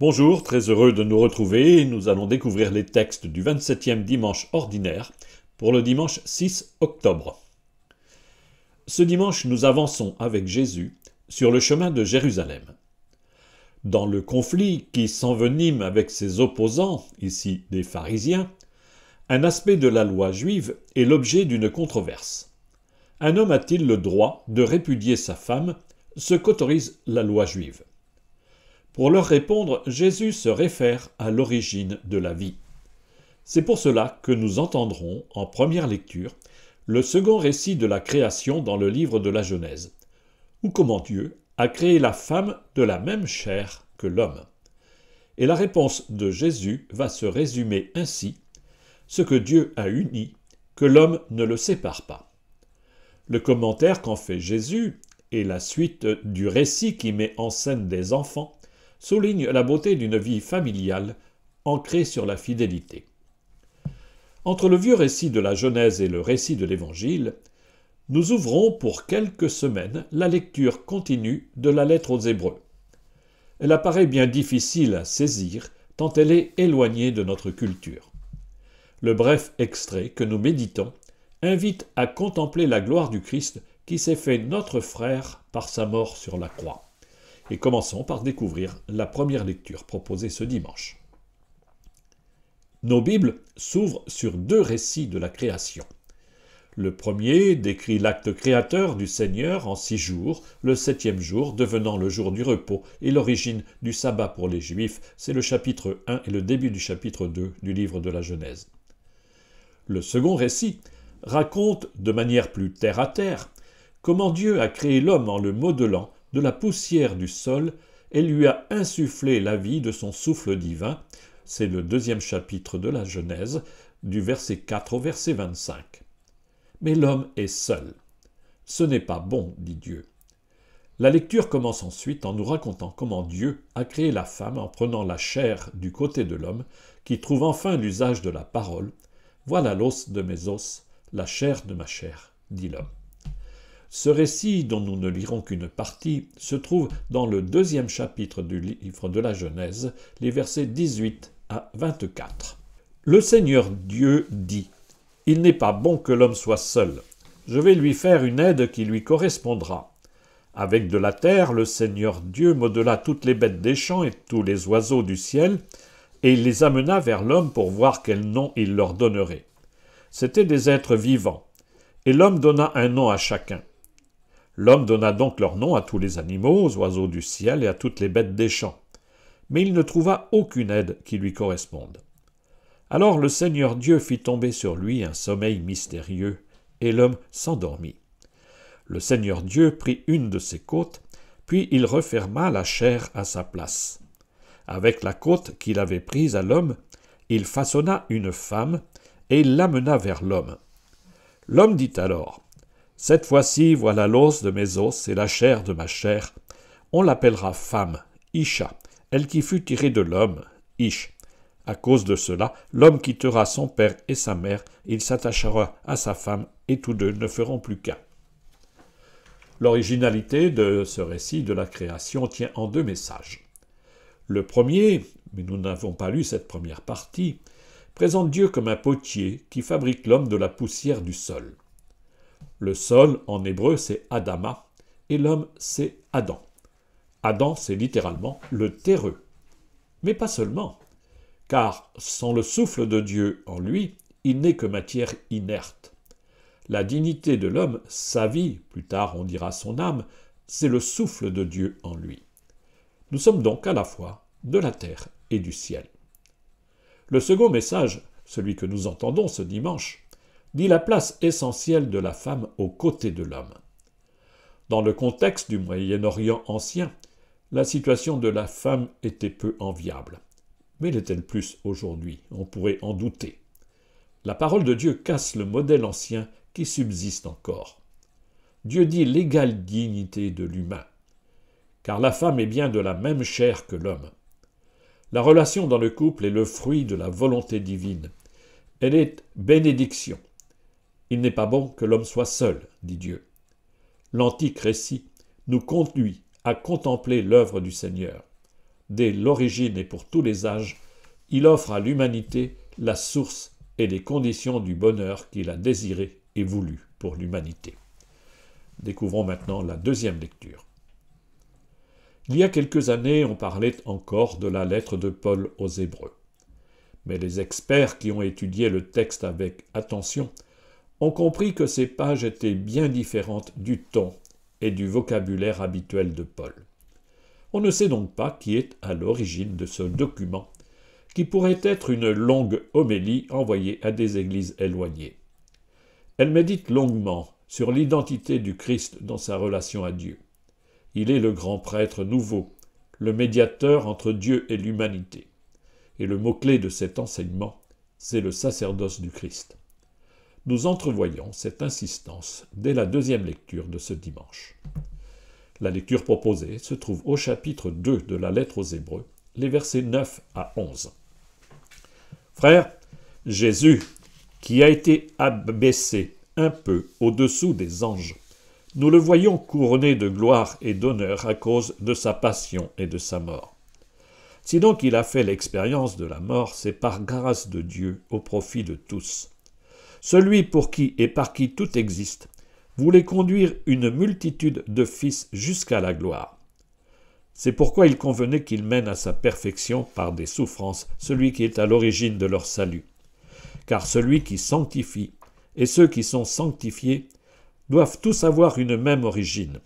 Bonjour, très heureux de nous retrouver. Nous allons découvrir les textes du 27e dimanche ordinaire pour le dimanche 6 octobre. Ce dimanche, nous avançons avec Jésus sur le chemin de Jérusalem. Dans le conflit qui s'envenime avec ses opposants, ici des pharisiens, un aspect de la loi juive est l'objet d'une controverse. Un homme a-t-il le droit de répudier sa femme, ce qu'autorise la loi juive? Pour leur répondre, Jésus se réfère à l'origine de la vie. C'est pour cela que nous entendrons, en première lecture, le second récit de la création dans le livre de la Genèse, ou comment Dieu a créé la femme de la même chair que l'homme. Et la réponse de Jésus va se résumer ainsi: ce que Dieu a uni, que l'homme ne le sépare pas. Le commentaire qu'en fait Jésus, et la suite du récit qui met en scène des enfants, souligne la beauté d'une vie familiale ancrée sur la fidélité. Entre le vieux récit de la Genèse et le récit de l'Évangile, nous ouvrons pour quelques semaines la lecture continue de la lettre aux Hébreux. Elle apparaît bien difficile à saisir tant elle est éloignée de notre culture. Le bref extrait que nous méditons invite à contempler la gloire du Christ qui s'est fait notre frère par sa mort sur la croix. Et commençons par découvrir la première lecture proposée ce dimanche. Nos Bibles s'ouvrent sur deux récits de la création. Le premier décrit l'acte créateur du Seigneur en 6 jours, le 7e jour devenant le jour du repos et l'origine du sabbat pour les Juifs. C'est le chapitre 1 et le début du chapitre 2 du livre de la Genèse. Le second récit raconte de manière plus terre-à-terre comment Dieu a créé l'homme en le modelant de la poussière du sol et lui a insufflé la vie de son souffle divin. C'est le 2e chapitre de la Genèse, du verset 4 au verset 25. Mais l'homme est seul. Ce n'est pas bon, dit Dieu. La lecture commence ensuite en nous racontant comment Dieu a créé la femme en prenant la chair du côté de l'homme, qui trouve enfin l'usage de la parole. Voilà l'os de mes os, la chair de ma chair, dit l'homme. Ce récit, dont nous ne lirons qu'une partie, se trouve dans le 2e chapitre du livre de la Genèse, les versets 18 à 24. Le Seigneur Dieu dit: « Il n'est pas bon que l'homme soit seul. Je vais lui faire une aide qui lui correspondra. » Avec de la terre, le Seigneur Dieu modela toutes les bêtes des champs et tous les oiseaux du ciel, et il les amena vers l'homme pour voir quel nom il leur donnerait. C'étaient des êtres vivants, et l'homme donna un nom à chacun. L'homme donna donc leur nom à tous les animaux, aux oiseaux du ciel et à toutes les bêtes des champs. Mais il ne trouva aucune aide qui lui corresponde. Alors le Seigneur Dieu fit tomber sur lui un sommeil mystérieux, et l'homme s'endormit. Le Seigneur Dieu prit une de ses côtes, puis il referma la chair à sa place. Avec la côte qu'il avait prise à l'homme, il façonna une femme, et il l'amena vers l'homme. L'homme dit alors: « Cette fois-ci, voilà l'os de mes os et la chair de ma chair. On l'appellera femme, Isha, elle qui fut tirée de l'homme, Ish. À cause de cela, l'homme quittera son père et sa mère, il s'attachera à sa femme, et tous deux ne feront plus qu'un. » L'originalité de ce récit de la création tient en deux messages. Le premier, mais nous n'avons pas lu cette première partie, présente Dieu comme un potier qui fabrique l'homme de la poussière du sol. Le sol, en hébreu, c'est Adama, et l'homme, c'est Adam. Adam, c'est littéralement le terreux. Mais pas seulement, car sans le souffle de Dieu en lui, il n'est que matière inerte. La dignité de l'homme, sa vie, plus tard on dira son âme, c'est le souffle de Dieu en lui. Nous sommes donc à la fois de la terre et du ciel. Le second message, celui que nous entendons ce dimanche, dit la place essentielle de la femme aux côtés de l'homme. Dans le contexte du Moyen-Orient ancien, la situation de la femme était peu enviable. Mais l'est-elle plus aujourd'hui? On pourrait en douter. La parole de Dieu casse le modèle ancien qui subsiste encore. Dieu dit l'égale dignité de l'humain, car la femme est bien de la même chair que l'homme. La relation dans le couple est le fruit de la volonté divine. Elle est bénédiction. Il n'est pas bon que l'homme soit seul, dit Dieu. L'antique récit nous conduit à contempler l'œuvre du Seigneur. dès l'origine et pour tous les âges, il offre à l'humanité la source et les conditions du bonheur qu'il a désiré et voulu pour l'humanité. Découvrons maintenant la deuxième lecture. Il y a quelques années, on parlait encore de la lettre de Paul aux Hébreux. Mais les experts qui ont étudié le texte avec attention ont compris que ces pages étaient bien différentes du ton et du vocabulaire habituel de Paul. On ne sait donc pas qui est à l'origine de ce document, qui pourrait être une longue homélie envoyée à des églises éloignées. Elle médite longuement sur l'identité du Christ dans sa relation à Dieu. Il est le grand prêtre nouveau, le médiateur entre Dieu et l'humanité. Et le mot-clé de cet enseignement, c'est le sacerdoce du Christ. Nous entrevoyons cette insistance dès la deuxième lecture de ce dimanche. La lecture proposée se trouve au chapitre 2 de la lettre aux Hébreux, les versets 9 à 11. Frères, Jésus, qui a été abaissé un peu au-dessous des anges, nous le voyons couronné de gloire et d'honneur à cause de sa passion et de sa mort. Si donc il a fait l'expérience de la mort, c'est par grâce de Dieu au profit de tous. Celui pour qui et par qui tout existe voulait conduire une multitude de fils jusqu'à la gloire. C'est pourquoi il convenait qu'il mène à sa perfection par des souffrances celui qui est à l'origine de leur salut. Car celui qui sanctifie et ceux qui sont sanctifiés doivent tous avoir une même origine.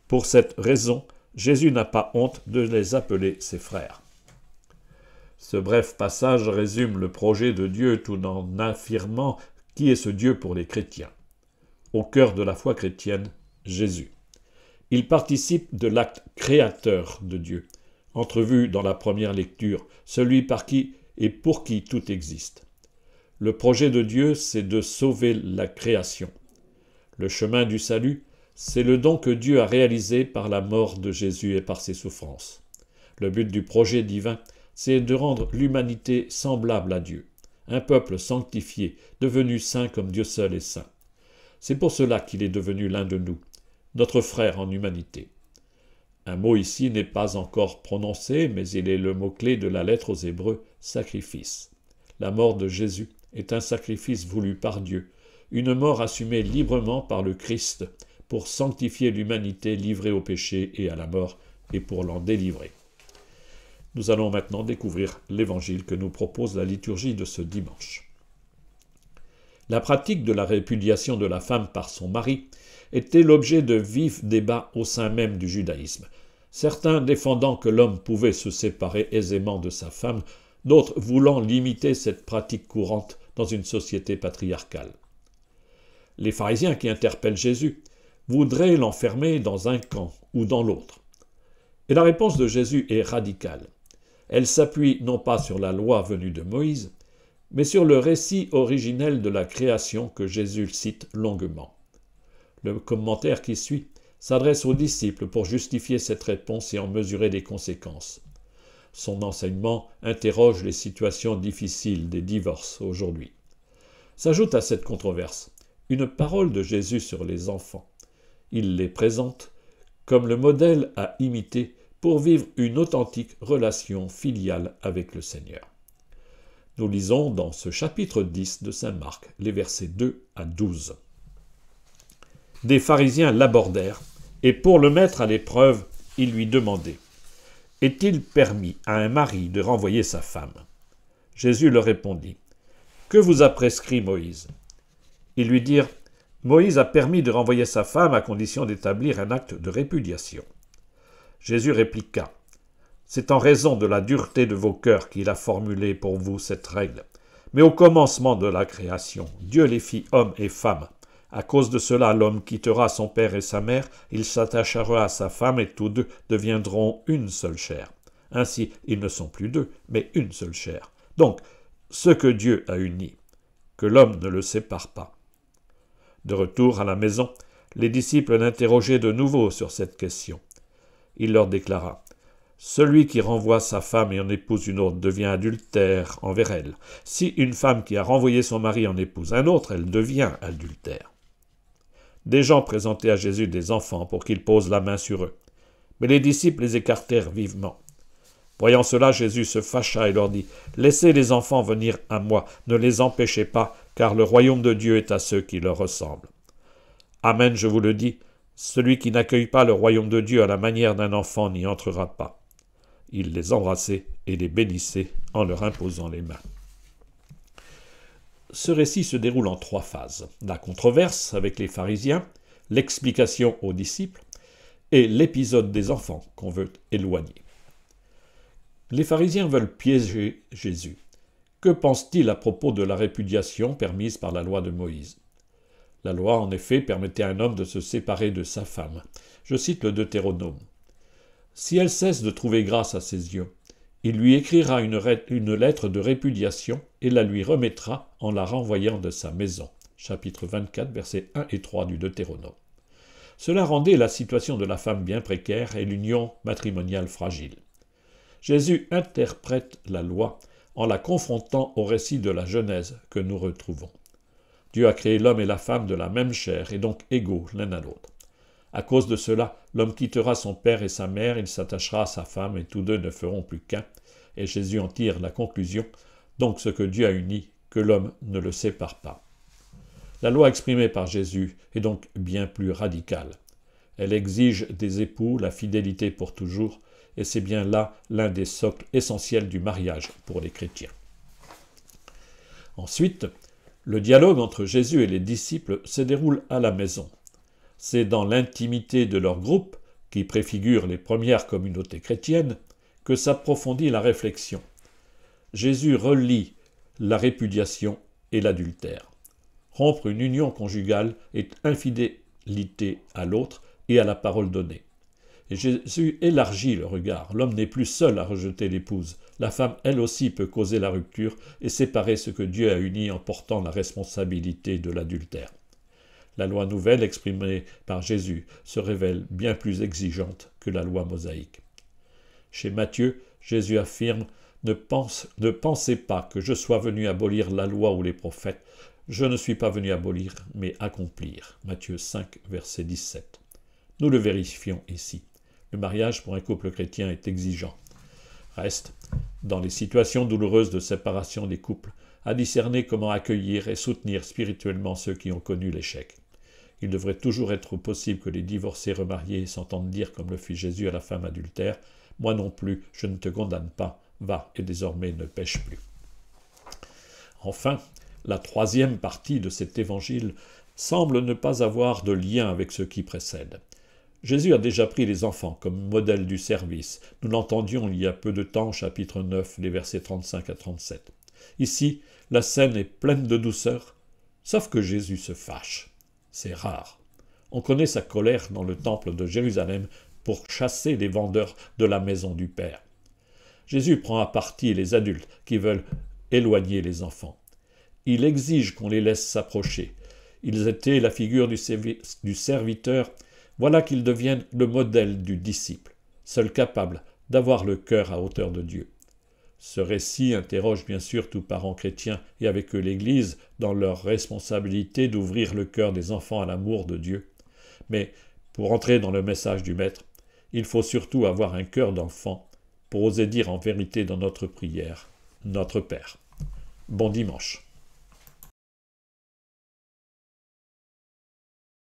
Pour cette raison, Jésus n'a pas honte de les appeler ses frères. Ce bref passage résume le projet de Dieu tout en affirmant qui est ce Dieu pour les chrétiens. Au cœur de la foi chrétienne, Jésus. Il participe de l'acte créateur de Dieu, entrevu dans la première lecture, celui par qui et pour qui tout existe. Le projet de Dieu, c'est de sauver la création. Le chemin du salut, c'est le don que Dieu a réalisé par la mort de Jésus et par ses souffrances. Le but du projet divin, c'est de rendre l'humanité semblable à Dieu, un peuple sanctifié, devenu saint comme Dieu seul est saint. C'est pour cela qu'il est devenu l'un de nous, notre frère en humanité. Un mot ici n'est pas encore prononcé, mais il est le mot-clé de la lettre aux Hébreux, sacrifice. La mort de Jésus est un sacrifice voulu par Dieu, une mort assumée librement par le Christ pour sanctifier l'humanité livrée au péché et à la mort et pour l'en délivrer. Nous allons maintenant découvrir l'évangile que nous propose la liturgie de ce dimanche. La pratique de la répudiation de la femme par son mari était l'objet de vifs débats au sein même du judaïsme, certains défendant que l'homme pouvait se séparer aisément de sa femme, d'autres voulant limiter cette pratique courante dans une société patriarcale. Les pharisiens qui interpellent Jésus voudraient l'enfermer dans un camp ou dans l'autre. Et la réponse de Jésus est radicale. Elle s'appuie non pas sur la loi venue de Moïse, mais sur le récit originel de la création que Jésus cite longuement. Le commentaire qui suit s'adresse aux disciples pour justifier cette réponse et en mesurer les conséquences. Son enseignement interroge les situations difficiles des divorces aujourd'hui. S'ajoute à cette controverse une parole de Jésus sur les enfants. Il les présente comme le modèle à imiter pour vivre une authentique relation filiale avec le Seigneur. Nous lisons dans ce chapitre 10 de saint Marc, les versets 2 à 12. Des pharisiens l'abordèrent, et pour le mettre à l'épreuve, ils lui demandaient « Est-il permis à un mari de renvoyer sa femme ?» Jésus leur répondit « Que vous a prescrit Moïse ?» Ils lui dirent « Moïse a permis de renvoyer sa femme à condition d'établir un acte de répudiation. » Jésus répliqua « C'est en raison de la dureté de vos cœurs qu'il a formulé pour vous cette règle. Mais au commencement de la création, Dieu les fit hommes et femmes. À cause de cela, l'homme quittera son père et sa mère, il s'attachera à sa femme et tous deux deviendront une seule chair. Ainsi, ils ne sont plus deux, mais une seule chair. Donc, ce que Dieu a uni, que l'homme ne le sépare pas. » De retour à la maison, les disciples l'interrogeaient de nouveau sur cette question. Il leur déclara « Celui qui renvoie sa femme et en épouse une autre devient adultère envers elle. Si une femme qui a renvoyé son mari en épouse un autre, elle devient adultère. » Des gens présentaient à Jésus des enfants pour qu'il pose la main sur eux. Mais les disciples les écartèrent vivement. Voyant cela, Jésus se fâcha et leur dit, « Laissez les enfants venir à moi, ne les empêchez pas, car le royaume de Dieu est à ceux qui leur ressemblent. Amen, je vous le dis, celui qui n'accueille pas le royaume de Dieu à la manière d'un enfant n'y entrera pas. » Il les embrassait et les bénissait en leur imposant les mains. Ce récit se déroule en 3 phases. La controverse avec les pharisiens, l'explication aux disciples et l'épisode des enfants qu'on veut éloigner. Les pharisiens veulent piéger Jésus. Que pense-t-il à propos de la répudiation permise par la loi de Moïse? La loi, en effet, permettait à un homme de se séparer de sa femme. Je cite le Deutéronome. Si elle cesse de trouver grâce à ses yeux, il lui écrira une lettre de répudiation et la lui remettra en la renvoyant de sa maison. Chapitre 24, versets 1 et 3 du Deutéronome. Cela rendait la situation de la femme bien précaire et l'union matrimoniale fragile. Jésus interprète la loi en la confrontant au récit de la Genèse que nous retrouvons. Dieu a créé l'homme et la femme de la même chair et donc égaux l'un à l'autre. À cause de cela, l'homme quittera son père et sa mère, il s'attachera à sa femme et tous deux ne feront plus qu'un. Et Jésus en tire la conclusion, donc ce que Dieu a uni, que l'homme ne le sépare pas. La loi exprimée par Jésus est donc bien plus radicale. Elle exige des époux la fidélité pour toujours, et c'est bien là l'un des socles essentiels du mariage pour les chrétiens. Ensuite, le dialogue entre Jésus et les disciples se déroule à la maison. C'est dans l'intimité de leur groupe, qui préfigure les premières communautés chrétiennes, que s'approfondit la réflexion. Jésus relie la répudiation et l'adultère. Rompre une union conjugale est infidélité à l'autre et à la parole donnée. Et Jésus élargit le regard. L'homme n'est plus seul à rejeter l'épouse. La femme, elle aussi, peut causer la rupture et séparer ce que Dieu a uni en portant la responsabilité de l'adultère. La loi nouvelle exprimée par Jésus se révèle bien plus exigeante que la loi mosaïque. Chez Matthieu, Jésus affirme « Ne pensez pas que je sois venu abolir la loi ou les prophètes. Je ne suis pas venu abolir, mais accomplir. » Matthieu 5, verset 17. Nous le vérifions ici. Le mariage pour un couple chrétien est exigeant. Reste, dans les situations douloureuses de séparation des couples, à discerner comment accueillir et soutenir spirituellement ceux qui ont connu l'échec. Il devrait toujours être possible que les divorcés remariés s'entendent dire, comme le fit Jésus à la femme adultère, « Moi non plus, je ne te condamne pas, va et désormais ne pêche plus. » Enfin, la 3e partie de cet évangile semble ne pas avoir de lien avec ce qui précède. Jésus a déjà pris les enfants comme modèle du service. Nous l'entendions il y a peu de temps, chapitre 9, les versets 35 à 37. Ici, la scène est pleine de douceur, sauf que Jésus se fâche. C'est rare. On connaît sa colère dans le temple de Jérusalem pour chasser les vendeurs de la maison du Père. Jésus prend à partie les adultes qui veulent éloigner les enfants. Il exige qu'on les laisse s'approcher. Ils étaient la figure du serviteur. Voilà qu'ils deviennent le modèle du disciple, seul capable d'avoir le cœur à hauteur de Dieu. Ce récit interroge bien sûr tout parent chrétien et avec eux l'Église dans leur responsabilité d'ouvrir le cœur des enfants à l'amour de Dieu. Mais pour entrer dans le message du Maître, il faut surtout avoir un cœur d'enfant pour oser dire en vérité dans notre prière « Notre Père ». Bon dimanche.